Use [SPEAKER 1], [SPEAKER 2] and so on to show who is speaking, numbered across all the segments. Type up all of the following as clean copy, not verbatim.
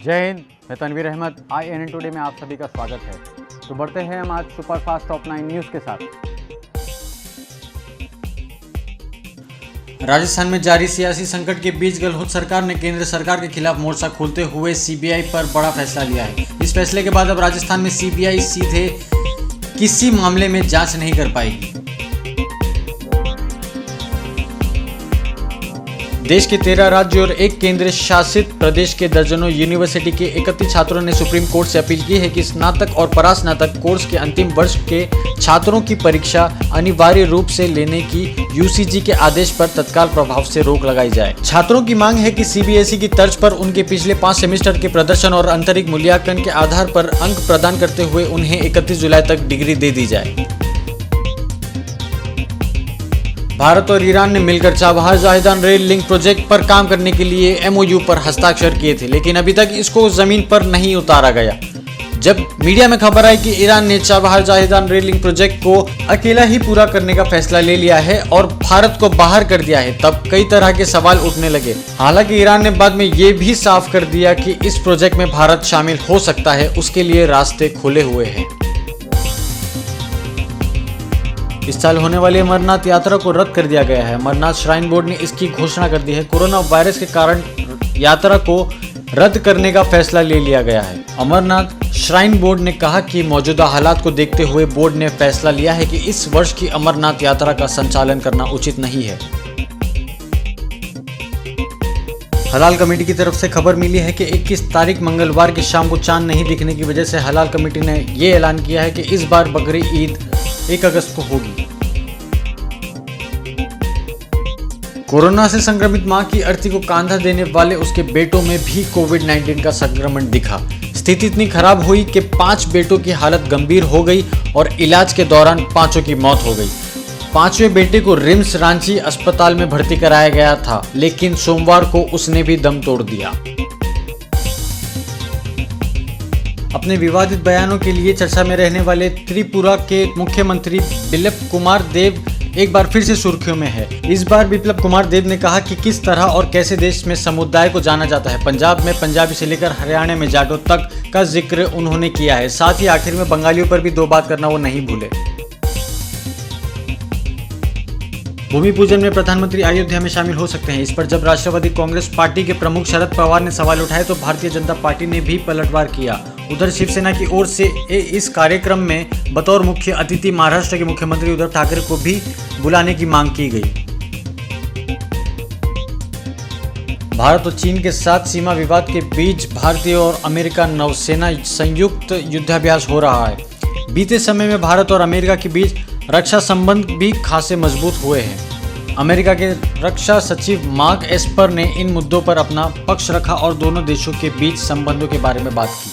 [SPEAKER 1] जय हिंद, मैं Tanveer Ahmad. INN today में आप सभी का स्वागत है। तो बढ़ते हैं हम आज सुपरफास्ट टॉप 9 न्यूज़ के साथ।
[SPEAKER 2] राजस्थान में जारी सियासी संकट के बीच गहलोत सरकार ने केंद्र सरकार के खिलाफ मोर्चा खोलते हुए CBI पर बड़ा फैसला लिया है। इस फैसले के बाद अब राजस्थान में CBI सीधे किसी मामले में जांच नहीं कर पाएगी। देश के 13 राज्य और एक केंद्र शासित प्रदेश के दर्जनों यूनिवर्सिटी के 31 छात्रों ने सुप्रीम कोर्ट से अपील की है कि स्नातक और परास्नातक कोर्स के अंतिम वर्ष के छात्रों की परीक्षा अनिवार्य रूप से लेने की UGC के आदेश पर तत्काल प्रभाव से रोक लगाई जाए। छात्रों की मांग है कि CBSE की तर्ज पर उनके पिछले 5 सेमेस्टर के प्रदर्शन और आंतरिक मूल्यांकन के आधार पर अंक प्रदान करते हुए उन्हें 31 जुलाई तक डिग्री दे दी जाए। भारत और ईरान ने मिलकर चाबहार जाहिदान रेल लिंक प्रोजेक्ट पर काम करने के लिए MOU पर हस्ताक्षर किए थे, लेकिन अभी तक इसको जमीन पर नहीं उतारा गया। जब मीडिया में खबर आई कि ईरान ने चाबहार जाहिदान रेल लिंक प्रोजेक्ट को अकेला ही पूरा करने का फैसला ले लिया है और भारत को बाहर कर दिया है, तब कई तरह के सवाल उठने लगे। हालांकि ईरान ने बाद में ये भी साफ कर दिया कि इस प्रोजेक्ट में भारत शामिल हो सकता है, उसके लिए रास्ते खुले हुए हैं। इस साल होने वाली अमरनाथ यात्रा को रद्द कर दिया गया है। अमरनाथ श्राइन बोर्ड ने इसकी घोषणा कर दी है। कोरोना वायरस के कारण यात्रा को रद्द करने का फैसला ले लिया गया है। अमरनाथ श्राइन बोर्ड ने कहा कि मौजूदा हालात को देखते हुए बोर्ड ने फैसला लिया है कि इस वर्ष की अमरनाथ यात्रा का संचालन करना उचित नहीं है। हलाल कमेटी की तरफ से खबर मिली है कि 21 तारीख मंगलवार की शाम को चांद नहीं दिखने की वजह से हलाल कमेटी ने ये ऐलान किया है कि इस बार बकरी ईद 1 अगस्त को होगी। कोरोना से संक्रमित मां की अर्थी को कांधा देने वाले उसके बेटों में भी कोविड-19 का संक्रमण दिखा। स्थिति इतनी खराब हुई कि 5 बेटों की हालत गंभीर हो गई और इलाज के दौरान 5 की मौत हो गई। 5वें बेटे को रिम्स रांची अस्पताल में भर्ती कराया गया था, लेकिन सोमवार को उसने भी दम तोड़ दिया। अपने विवादित बयानों के लिए चर्चा में रहने वाले त्रिपुरा के मुख्यमंत्री बिप्लब कुमार देब एक बार फिर से सुर्खियों में है। इस बार बिप्लब कुमार देब ने कहा कि किस तरह और कैसे देश में समुदाय को जाना जाता है। पंजाब में पंजाबी से लेकर हरियाणा में जाटों तक का जिक्र उन्होंने किया है। साथ ही आखिर में बंगालियों पर भी 2 बात करना वो नहीं भूले। भूमि पूजन में प्रधानमंत्री अयोध्या में शामिल हो सकते हैं। इस पर जब राष्ट्रवादी कांग्रेस पार्टी के प्रमुख शरद पवार ने सवाल उठाए तो भारतीय जनता पार्टी ने भी पलटवार किया। उधर शिवसेना की ओर से इस कार्यक्रम में बतौर मुख्य अतिथि महाराष्ट्र के मुख्यमंत्री उद्धव ठाकरे को भी बुलाने की मांग की गई। भारत और चीन के साथ सीमा विवाद के बीच भारतीय और अमेरिका नौसेना संयुक्त युद्धाभ्यास हो रहा है। बीते समय में भारत और अमेरिका के बीच रक्षा संबंध भी खासे मजबूत हुए हैं। अमेरिका के रक्षा सचिव मार्क एस्पर ने इन मुद्दों पर अपना पक्ष रखा और दोनों देशों के बीच संबंधों के बारे में बात की।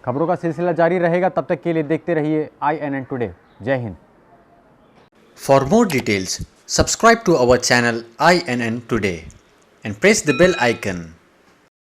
[SPEAKER 1] खबरों का सिलसिला जारी रहेगा, तब तक के लिए देखते रहिए INN टुडे। जय Hind.
[SPEAKER 2] For more details, subscribe to our channel INN Today and press the bell icon.